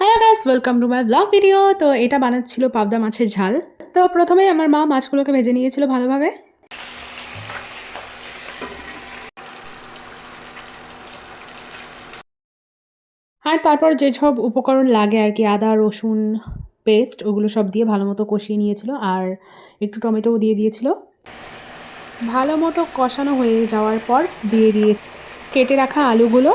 Hello guys, welcome to my blog video. তো এটা বানাচ্ছিল পাবদা মাছের ঝাল। তো প্রথমেই আমার মা মাছগুলোকে ভেজে নিয়েছিল ভালোভাবে। আর তারপর যেসব উপকরণ লাগে আর কি, আদা রসুন পেস্ট, ওগুলো সব দিয়ে ভালো মতো কষিয়ে নিয়েছিল। আর একটু টমেটোও দিয়ে দিয়েছিল। ভালো মতো কষানো হয়ে যাওয়ার পর দিয়ে কেটে রাখা আলুগুলো।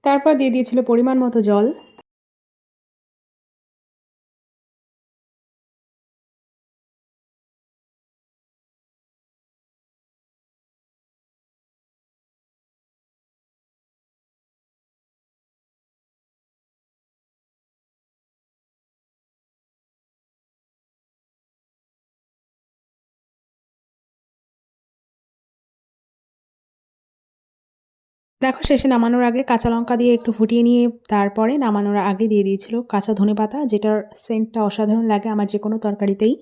তারপর দিয়ে দিয়েছিল পরিমাণ মতো জল। দেখো, শেষে নামানোর আগে কাঁচা লঙ্কা দিয়ে একটু ফুটিয়ে নিয়ে তারপরে নামানোর আগে দিয়ে দিয়েছিল কাঁচা ধনেপাতা, যেটার সেন্টটা অসাধারণ লাগে আমার যে কোনো তরকারিতেই।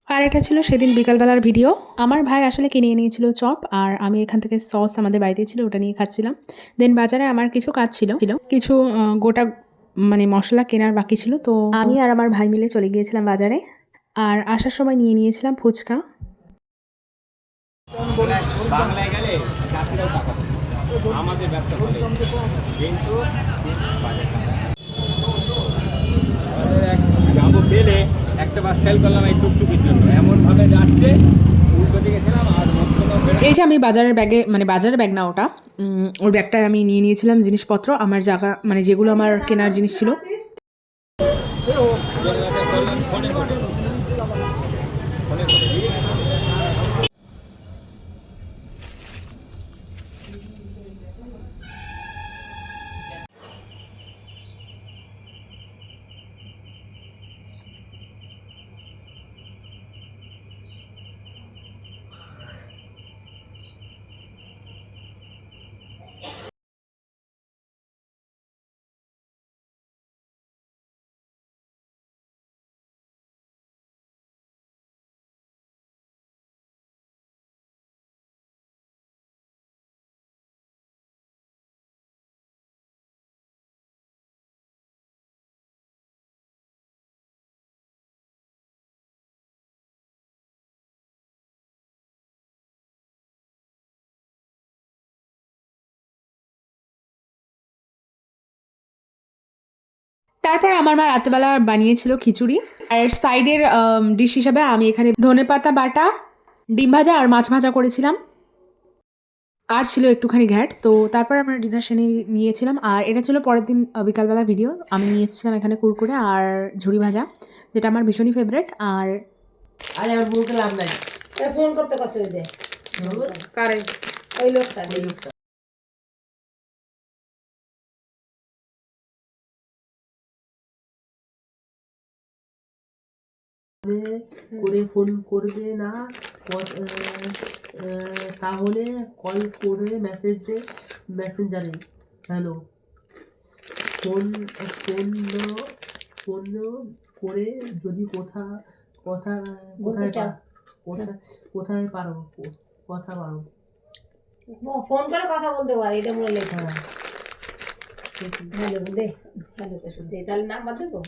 আর এটা ছিল সেদিন বিকালবেলার ভিডিও। আমার ভাই আসলে কিনে নিয়েছিল চপ, আর আমি এখান থেকে সস আমাদের বাড়িতে ছিল, ওটা নিয়ে খাচ্ছিলাম। দেন বাজারে আমার কিছু কাজ ছিল, কিছু গোটা মানে মশলা কেনার বাকি ছিল, তো আমি আর আমার ভাই মিলে চলে গিয়েছিলাম বাজারে। আর আসার সময় নিয়ে নিয়েছিলাম ফুচকা। বাংলায় গেলে চাষিরাও টাকা পাবে, আমাদের ব্যবসা করে কিন্তু যাবো পেলে একটা বার সেল করলাম এই টুকটুকির জন্য, এমনভাবে যাচ্ছে উল্টো দিকে ছিলাম আর এই যে আমি বাজারের ব্যাগে, মানে বাজারের ব্যাগ না ওটা, ওর ব্যাগটায় আমি নিয়ে নিয়েছিলাম জিনিসপত্র, আমার জায়গা মানে যেগুলো আমার কেনার জিনিস ছিল। ফোনে করে তারপর আমার মা রাতেবেলা বানিয়েছিল খিচুড়ি। আর সাইডের ডিশ হিসাবে আমি এখানে ধনেপাতা বাটা, ডিম ভাজা আর মাছ ভাজা করেছিলাম। আর ছিল একটুখানি ঘ্যাট। তো তারপর আমরা ডিনার সেরে নিয়েছিলাম। আর এটা ছিল পরের দিন বিকালবেলা ভিডিও। আমি নিয়ে এসেছিলাম এখানে কুরকুরে আর ঝুড়ি ভাজা, যেটা আমার ভীষণই ফেভারেট। আর আরে আমার বউকে লাভ নাই, ফোন করতে করতে ওই দে কারে ওই লোকটা করে ফোন করবে না, তাহলে কল করে মেসেঞ্জারে হ্যালো ফোন ফোন ফোন করে যদি কোথায় কোথায় পারো কথা পারো, ফোন করে কথা বলতে পারে, এটা বলে হ্যাঁ হ্যালো দে, হ্যালো দে, তাহলে নাম্বার দেবো।